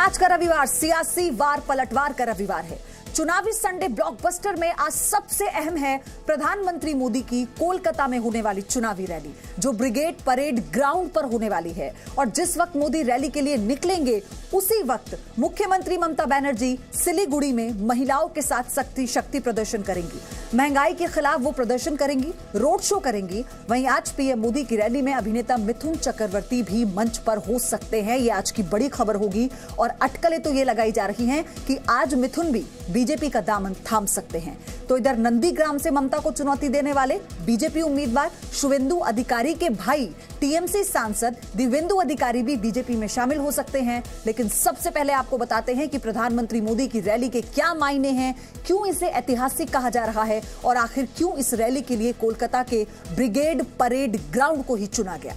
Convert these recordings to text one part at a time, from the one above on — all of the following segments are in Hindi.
आज का रविवार सियासी वार पलटवार का रविवार है। चुनावी संडे ब्लॉकबस्टर में आज सबसे अहम है प्रधानमंत्री मोदी की कोलकाता में होने वाली चुनावी रैली, जो ब्रिगेड परेड ग्राउंड पर होने वाली है। और जिस वक्त मोदी रैली के लिए निकलेंगे, उसी वक्त मुख्यमंत्री ममता बनर्जी सिलीगुड़ी में महिलाओं के साथ शक्ति प्रदर्शन करेंगी। महंगाई के खिलाफ वो प्रदर्शन करेंगी, रोड शो करेंगी। वहीं आज पीएम मोदी की रैली में अभिनेता मिथुन चक्रवर्ती भी मंच पर हो सकते हैं। ये आज की बड़ी खबर होगी और अटकलें तो ये लगाई जा रही हैं कि आज मिथुन भी बीजेपी का दामन थाम सकते हैं। तो इधर नंदीग्राम से ममता को चुनौती देने वाले बीजेपी उम्मीदवार शुवेंदु अधिकारी के भाई टीएमसी सांसद दिव्येंदु अधिकारी भी बीजेपी में शामिल हो सकते हैं। लेकिन सबसे पहले आपको बताते हैं कि प्रधानमंत्री मोदी की रैली के क्या मायने हैं, क्यों इसे ऐतिहासिक कहा जा रहा है और आखिर क्यों इस रैली के लिए कोलकाता के ब्रिगेड परेड ग्राउंड को ही चुना गया।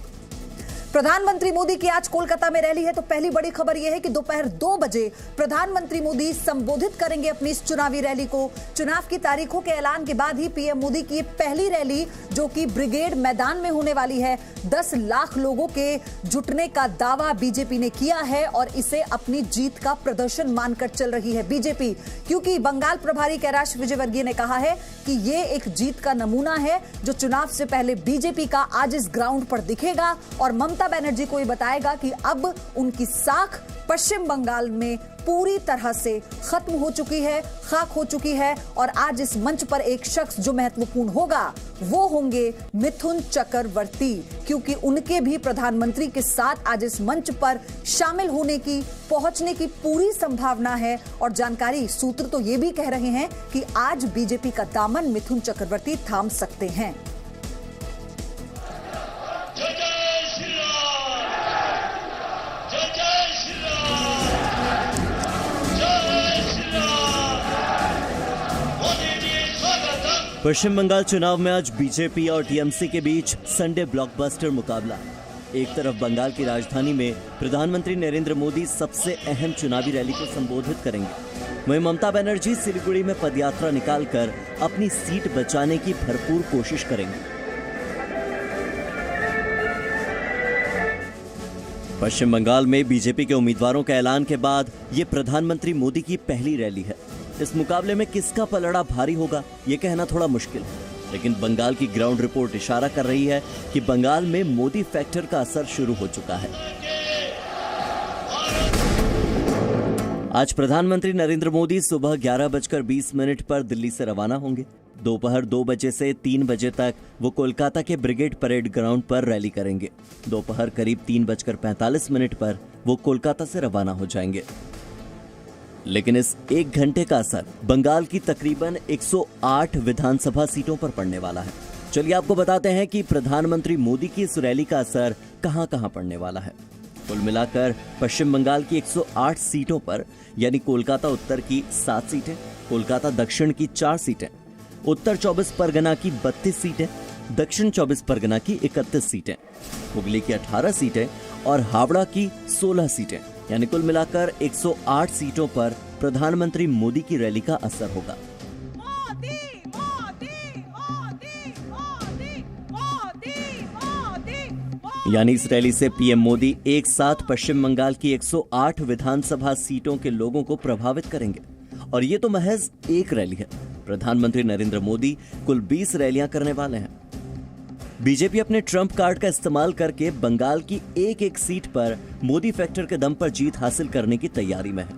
प्रधानमंत्री मोदी की आज कोलकाता में रैली है, तो पहली बड़ी खबर यह है कि दोपहर 2 बजे प्रधानमंत्री मोदी संबोधित करेंगे अपनी इस चुनावी रैली को। चुनाव की तारीखों के ऐलान के बाद ही पीएम मोदी की पहली रैली, जो कि ब्रिगेड मैदान में होने वाली है, 10 लाख लोगों के जुटने का दावा बीजेपी ने किया है और इसे अपनी जीत का प्रदर्शन मानकर चल रही है बीजेपी। क्योंकि बंगाल प्रभारी कैलाश विजयवर्गीय ने कहा है कि ये एक जीत का नमूना है जो चुनाव से पहले बीजेपी का आज इस ग्राउंड पर दिखेगा और ममता बनर्जी को ये बताएगा कि अब उनकी साख पश्चिम बंगाल में पूरी तरह से खत्म हो चुकी है, खाक हो चुकी है। और आज इस मंच पर एक शख्स जो महत्वपूर्ण होगा वो होंगे मिथुन चक्रवर्ती, क्योंकि उनके भी प्रधानमंत्री के साथ आज इस मंच पर शामिल होने की, पहुंचने की पूरी संभावना है। और जानकारी सूत्र तो ये भी कह रहे हैं कि आज बीजेपी का दामन मिथुन चक्रवर्ती थाम सकते हैं। पश्चिम बंगाल चुनाव में आज बीजेपी और टीएमसी के बीच संडे ब्लॉकबस्टर मुकाबला। एक तरफ बंगाल की राजधानी में प्रधानमंत्री नरेंद्र मोदी सबसे अहम चुनावी रैली को संबोधित करेंगे, वहीं ममता बनर्जी सिलीगुड़ी में पदयात्रा निकालकर अपनी सीट बचाने की भरपूर कोशिश करेंगे। पश्चिम बंगाल में बीजेपी के उम्मीदवारों के ऐलान के बाद ये प्रधानमंत्री मोदी की पहली रैली है। इस मुकाबले में किसका पलड़ा भारी होगा ये कहना थोड़ा मुश्किल है, लेकिन बंगाल की ग्राउंड रिपोर्ट इशारा कर रही है कि बंगाल में मोदी फैक्टर का असर शुरू हो चुका है। आज प्रधानमंत्री नरेंद्र मोदी सुबह 11:20 पर दिल्ली से रवाना होंगे। दोपहर 2 बजे से 3 बजे तक वो कोलकाता के ब्रिगेड परेड ग्राउंड पर रैली करेंगे। दोपहर करीब 3:45 पर वो कोलकाता से रवाना हो जाएंगे। लेकिन इस 1 घंटे का असर बंगाल की तकरीबन 108 विधानसभा सीटों पर पड़ने वाला है। चलिए आपको बताते हैं कि प्रधानमंत्री मोदी की इस रैली का असर कहां-कहां पड़ने वाला है। कुल मिलाकर पश्चिम बंगाल की 108 सीटों पर, यानी कोलकाता उत्तर की 7 सीटें, कोलकाता दक्षिण की 4 सीटें, उत्तर 24 परगना की 32 सीटें, दक्षिण 24 परगना की 31 सीटें, हुगली की 18 सीटें और हावड़ा की 16 सीटें, यानी कुल मिलाकर 108 सीटों पर प्रधानमंत्री मोदी की रैली का असर होगा। मोदी, मोदी, मोदी, मोदी, मोदी, मोदी। यानी इस रैली से पीएम मोदी एक साथ पश्चिम बंगाल की 108 विधानसभा सीटों के लोगों को प्रभावित करेंगे। और ये तो महज एक रैली है। प्रधानमंत्री नरेंद्र मोदी कुल 20 रैलियां करने वाले हैं। बीजेपी अपने ट्रंप कार्ड का इस्तेमाल करके बंगाल की एक सीट पर मोदी फैक्टर के दम पर जीत हासिल करने की तैयारी में है।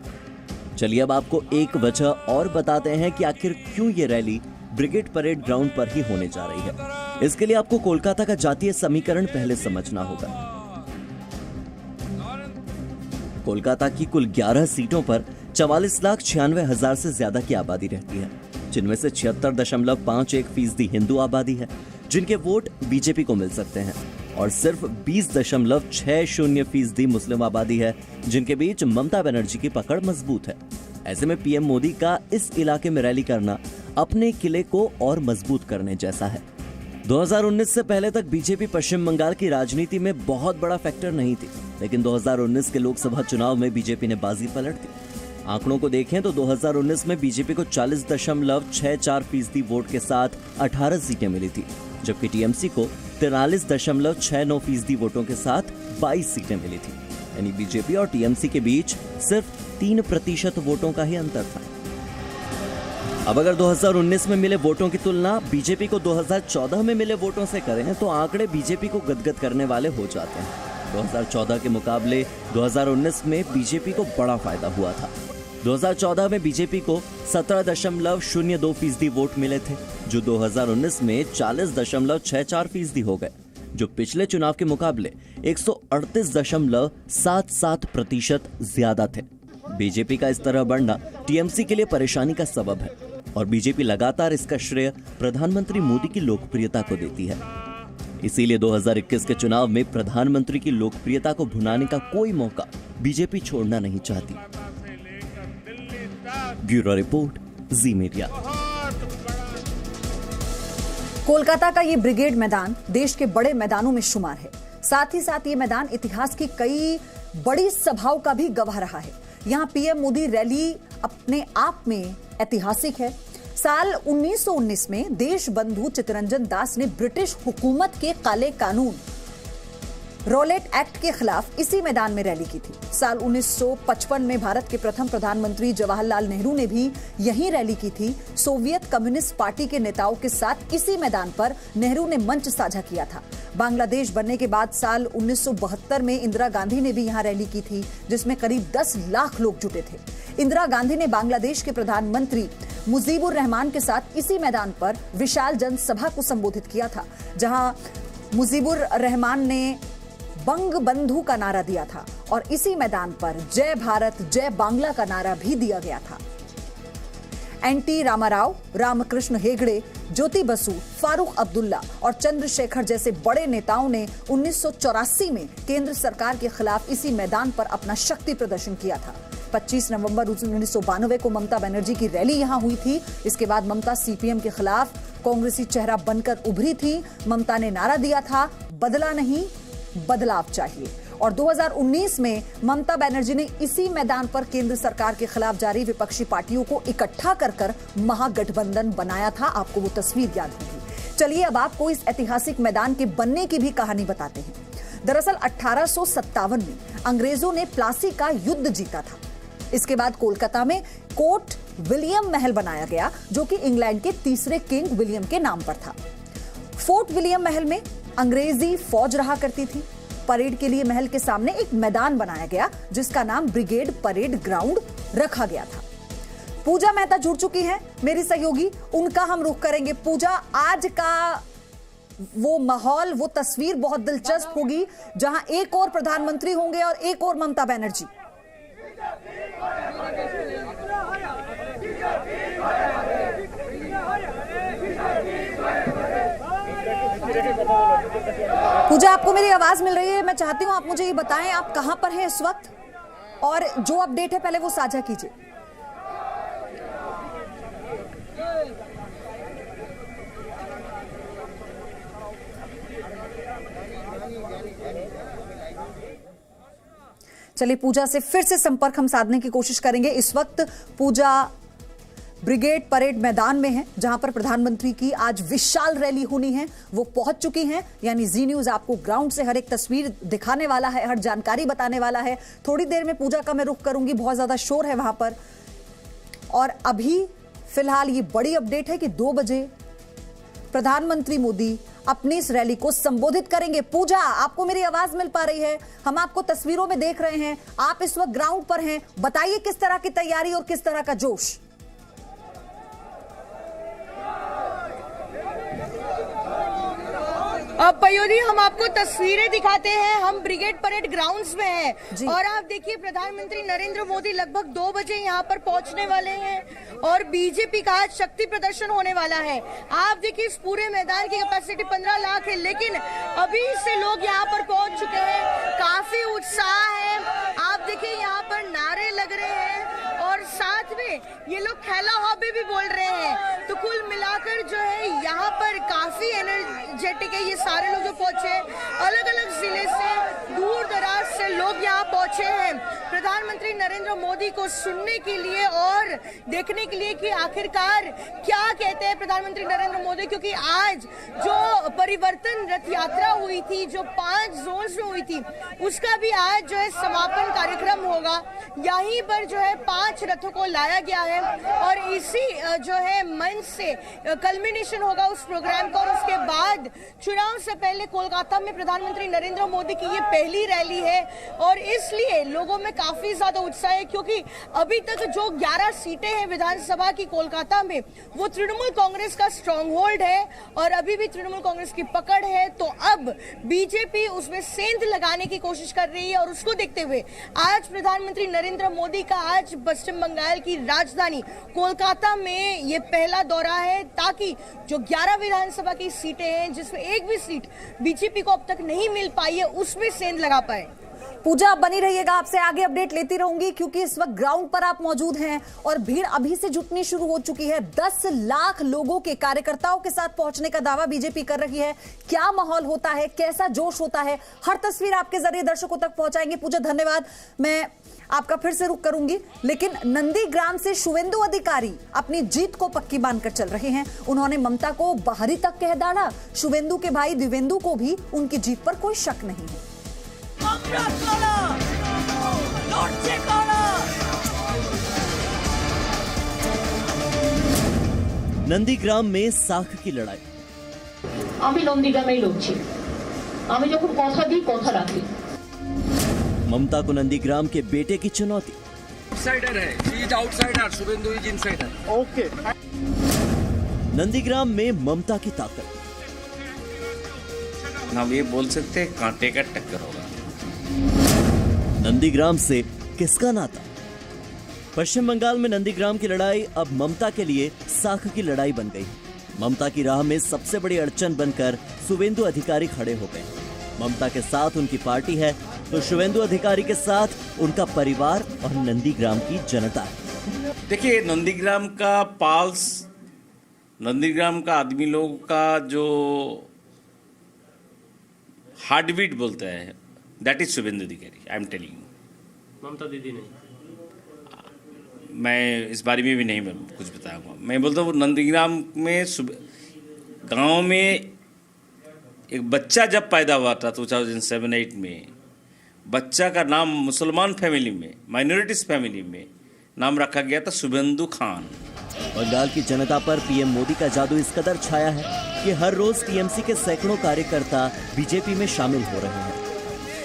चलिए अब आपको एक वजह और बताते हैं कि आखिर क्यों ये रैली ब्रिगेड परेड ग्राउंड पर ही होने जा रही है। इसके लिए आपको कोलकाता का जातीय समीकरण पहले समझना होगा। कोलकाता की कुल 11 सीटों पर 44,96,000 से ज्यादा की आबादी रहती है, जिनमें से 76.51% हिंदू आबादी है, जिनके वोट बीजेपी को मिल सकते हैं, और सिर्फ 20.60% मुस्लिम आबादी है, जिनके बीच ममता बनर्जी की पकड़ मजबूत है। ऐसे में पीएम मोदी का इस इलाके में रैली करना अपने किले को और मजबूत करने जैसा है। 2019 से पहले तक बीजेपी पश्चिम बंगाल की राजनीति में बहुत बड़ा फैक्टर नहीं थी, लेकिन 2019 के लोकसभा चुनाव में बीजेपी ने बाजी पलट दी। आंकड़ों को देखें तो 2019 में बीजेपी को 40.64% वोट के साथ 18 सीटें मिली थी, जबकि टीएमसी को 43.69% वोटों के साथ 22 सीटें मिली थी। यानी बीजेपी और टीएमसी के बीच सिर्फ 3% वोटों का ही अंतर था। अब अगर 2019 में मिले वोटों की तुलना बीजेपी को 2014 में मिले वोटों से करें तो आंकड़े बीजेपी को गदगद करने वाले हो जाते हैं। 2014 के मुकाबले 2019 में बीजेपी को बड़ा फायदा हुआ था। 2014 में बीजेपी को 17.02% वोट मिले थे, जो 2019 में 40.64% हो गए, जो पिछले चुनाव के मुकाबले 138.77% ज्यादा थे। बीजेपी का इस तरह बढ़ना टीएमसी के लिए परेशानी का सबब है और बीजेपी लगातार इसका श्रेय प्रधानमंत्री मोदी की लोकप्रियता को देती है। इसीलिए 2021 के चुनाव में प्रधानमंत्री की लोकप्रियता को भुनाने का कोई मौका बीजेपी छोड़ना नहीं चाहती। ब्यूरो रिपोर्ट, जी मीडिया। कोलकाता का ये ब्रिगेड मैदान देश के बड़े मैदानों में शुमार है। साथ ही साथ ये मैदान इतिहास की कई बड़ी सभाओं का भी गवाह रहा है। यहाँ पीएम मोदी रैली अपने आप में ऐतिहासिक है। साल 1919 में देश बंधु चित्तरंजन दास ने ब्रिटिश हुकूमत के काले कानून रॉलेट एक्ट के खिलाफ इसी मैदान में रैली की थी। साल 1955 में भारत के प्रथम प्रधानमंत्री जवाहरलाल नेहरू ने भी यहीं रैली की थी। सोवियत कम्युनिस्ट पार्टी के नेताओं के साथ इसी मैदान पर नेहरू ने मंच साझा किया था। बांग्लादेश बनने के बाद साल 1972 में इंदिरा गांधी ने भी यहां रैली की थी, जिसमें करीब 10 लाख लोग जुटे थे। इंदिरा गांधी ने बांग्लादेश के प्रधानमंत्री मुजीबुर रहमान के साथ इसी मैदान पर विशाल जनसभा को संबोधित किया था, जहां मुजीबुर रहमान ने बंग बंधु का नारा दिया था और इसी मैदान पर जय भारत जय बांग्ला का नारा भी दिया गया था। एनटी रामाराव, रामकृष्ण हेगड़े, ज्योति बसु, फारूक अब्दुल्ला और चंद्रशेखर जैसे बड़े नेताओं ने 1984 में केंद्र सरकार के खिलाफ इसी मैदान पर अपना शक्ति प्रदर्शन किया था। 25 नवंबर 1992 को ममता बनर्जी की रैली यहां हुई थी। इसके बाद ममता सीपीएम के खिलाफ कांग्रेसी चेहरा बनकर उभरी थी। ममता ने नारा दिया था, बदला नहीं बदलाव चाहिए। और 2019 में ममता बनर्जी ने इसी मैदान पर केंद्र सरकार के खिलाफ जारी विपक्षी पार्टियों को इकट्ठा कर महागठबंधन बनाया था। आपको वो तस्वीर याद होगी। चलिए अब आपको इस ऐतिहासिक मैदान के बनने की भी कहानी बताते हैं। दरअसल 1857 में अंग्रेजों ने प्लासी का युद्ध जीता था। इसके बाद कोलकाता में कोर्ट विलियम महल बनाया गया, जो कि इंग्लैंड के तीसरे किंग विलियम के नाम पर था। फोर्ट विलियम महल में अंग्रेजी फौज रहा करती थी। परेड के लिए महल के सामने एक मैदान बनाया गया, जिसका नाम ब्रिगेड परेड ग्राउंड रखा गया था। पूजा मेहता जुड़ चुकी हैं, मेरी सहयोगी, उनका हम रुख करेंगे। पूजा, आज का वो माहौल, वो तस्वीर बहुत दिलचस्प होगी, जहां एक और प्रधानमंत्री होंगे और एक और ममता बनर्जी। पूजा, आपको मेरी आवाज मिल रही है? मैं चाहती हूं आप मुझे ये बताएं, आप कहां पर हैं इस वक्त और जो अपडेट है पहले वो साझा कीजिए। चलिए पूजा से फिर से संपर्क हम साधने की कोशिश करेंगे। इस वक्त पूजा ब्रिगेड परेड मैदान में है, जहां पर प्रधानमंत्री की आज विशाल रैली होनी है। वो पहुंच चुकी हैं, यानी जी न्यूज आपको ग्राउंड से हर एक तस्वीर दिखाने वाला है, हर जानकारी बताने वाला है। थोड़ी देर में पूजा का मैं रुख करूंगी, बहुत ज्यादा शोर है वहां पर। और अभी फिलहाल ये बड़ी अपडेट है कि 2 बजे प्रधानमंत्री मोदी अपनी इस रैली को संबोधित करेंगे। पूजा, आपको मेरी आवाज मिल पा रही है? हम आपको तस्वीरों में देख रहे हैं, आप इस वक्त ग्राउंड पर हैं। बताइए किस तरह की तैयारी और किस तरह का जोश? अब पयोधी, हम आपको तस्वीरें दिखाते हैं। हम ब्रिगेड परेड ग्राउंड्स में हैं और आप देखिए प्रधानमंत्री नरेंद्र मोदी लगभग 2 बजे यहाँ पर पहुंचने वाले हैं और बीजेपी का आज शक्ति प्रदर्शन होने वाला है। आप देखिए इस पूरे मैदान की कैपेसिटी 15 लाख है, लेकिन अभी से लोग यहाँ पर पहुंच चुके हैं। काफी उत्साह है। आप देखिए यहाँ पर नारे लग रहे हैं और साथ में ये लोग खेला हॉबी भी बोल रहे हैं। तो कुल मिलाकर जो है यहाँ पर काफी एनर्जेटिक है ये सारे लोग जो पहुंचे हैं। अलग अलग जिले से दूर दराज से लोग यहाँ पहुंचे हैं प्रधानमंत्री नरेंद्र मोदी को सुनने के लिए और देखने के लिए कि आखिरकार क्या कहते हैं प्रधानमंत्री नरेंद्र मोदी, क्योंकि आज जो परिवर्तन रथ यात्रा हुई थी जो 5 जोन्स में हुई थी उसका भी आज जो है समापन कार्यक्रम होगा। यहीं पर जो है 5 रथों को लाया गया है और इसी जो है मंच से कल्मिनेशन होगा उस प्रोग्राम का। और उसके बाद चुनाव से पहले कोलकाता में प्रधानमंत्री नरेंद्र मोदी की ये पहली रैली है और इसलिए लोगों में काफी ज्यादा उत्साह है, क्योंकि अभी तक जो 11 सीटें हैं विधानसभा की कोलकाता में वो तृणमूल कांग्रेस का स्ट्रॉन्ग होल्ड है और अभी भी तृणमूल कांग्रेस की पकड़ है। तो अब बीजेपी उसमें सेंध लगाने की कोशिश कर रही है और उसको देखते हुए आज प्रधानमंत्री नरेंद्र मोदी का आज पश्चिम बंगाल की राजधानी कोलकाता में ये पहला दौरा है, ताकि जो 11 विधानसभा की सीटें हैं जिसमें एक भी सीट बीजेपी को अब तक नहीं मिल पाई है उसमें सेंध लगा पाए। पूजा आप बनी रहिएगा, आपसे आगे अपडेट लेती रहूंगी क्योंकि इस वक्त ग्राउंड पर आप मौजूद हैं और भीड़ अभी से जुटनी शुरू हो चुकी है। 10 लाख लोगों के कार्यकर्ताओं के साथ पहुंचने का दावा बीजेपी कर रही है। क्या माहौल होता है, कैसा जोश होता है, हर तस्वीर आपके जरिए दर्शकों तक पहुंचाएंगे। पूजा धन्यवाद, मैं आपका फिर से रुख करूंगी। लेकिन नंदीग्राम से शुवेंदु अधिकारी अपनी जीत को पक्की मानकर चल रहे हैं। उन्होंने ममता को बाहरी तक कह डाला। शुवेंदु के भाई दिव्येंदु को भी उनकी जीत पर कोई शक नहीं है। नंदीग्राम में साख की लड़ाई। আমি নন্দীগ্রামেই লড়ছি, আমি যখন কথা দিই কথা রাখি। ममता को नंदीग्राम के बेटे की चुनौती। आउटसाइडर है, she is outsider, Suvendu is insider. Okay. Nandigram में ममता की ताकत। हम ये बोल सकते हैं कांटे का टक्कर होगा। नंदीग्राम से किसका नाता? पश्चिम बंगाल में नंदीग्राम की लड़ाई अब ममता के लिए साख की लड़ाई बन गई। ममता की राह में सबसे बड़ी अड़चन बनकर शुवेंदु अधिकारी खड़े हो गए। ममता के साथ उनकी पार्टी है तो शुवेंदु अधिकारी के साथ उनका परिवार और नंदीग्राम की जनता है। देखिए, नंदीग्राम का पाल्स, नंदीग्राम का आदमी लोगों का जो हार्ट बीट बोलता है, that is Suvendu Adhikari. I am telling you. Mamata Didi नहीं, मैं इस बारे में भी नहीं कुछ बताऊंगा। मैं बोलता हूँ नंदीग्राम में गांव में एक बच्चा जब पैदा हुआ था 2007-8 में, बच्चा का नाम मुसलमान फैमिली में, माइनॉरिटीज फैमिली में नाम रखा गया था शुभेंदु खान। बंगाल की जनता पर पीएम मोदी का जादू इस कदर छाया है कि हर रोज टीएमसी के सैकड़ों कार्यकर्ता बीजेपी में शामिल हो रहे हैं।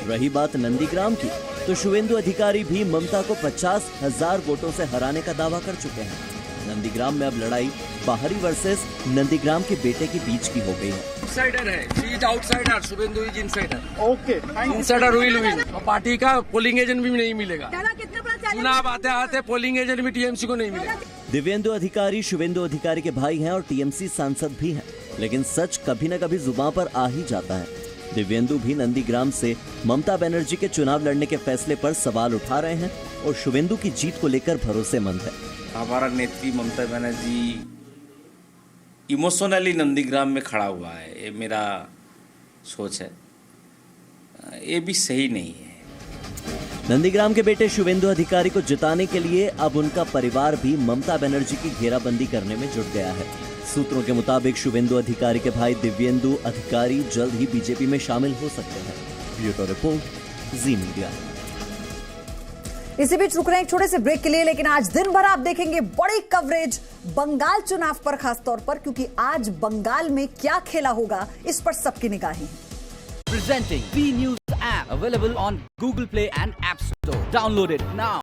रही बात नंदीग्राम की, तो शुवेंदु अधिकारी भी ममता को 50,000 वोटों से हराने का दावा कर चुके हैं। नंदीग्राम में अब लड़ाई बाहरी वर्सेस नंदीग्राम के बेटे के बीच की हो गई है। आउटसाइडर है, she is outsider, Suvendu is insider. Okay. Insider will win. Party का पोलिंग एजेंट भी नहीं मिलेगा। चुनाव आते आते पोलिंग एजेंट भी टीएमसी को नहीं मिलेगा। दिव्येंदु अधिकारी शुवेंदु अधिकारी के भाई हैं और टीएमसी सांसद भी हैं, लेकिन सच कभी न कभी जुबान पर आ ही जाता है। दिव्येंदु भी नंदीग्राम से ममता बनर्जी के चुनाव लड़ने के फैसले पर सवाल उठा रहे हैं और शुवेंदु की जीत को लेकर भरोसेमंद है। हमारा नेत्री ममता बनर्जी इमोशनली नंदीग्राम में खड़ा हुआ है, ये मेरा सोच है। ये भी सही नहीं है। नंदीग्राम के बेटे शुवेंदु अधिकारी को जिताने के लिए अब उनका परिवार भी ममता बनर्जी की घेराबंदी करने में जुट गया है। सूत्रों के मुताबिक शुवेंदु अधिकारी के भाई दिव्येंदु अधिकारी जल्द ही बीजेपी में शामिल हो सकते हैं। ब्यूरो रिपोर्ट, जी मीडिया। इसी बीच रुक रहे हैं एक छोटे से ब्रेक के लिए, लेकिन आज दिन भर आप देखेंगे बड़ी कवरेज बंगाल चुनाव पर, खास तौर पर क्योंकि आज बंगाल में क्या खेला होगा इस पर सबकी निगाहें। Presenting B News app available on Google Play and App Store. Download it now.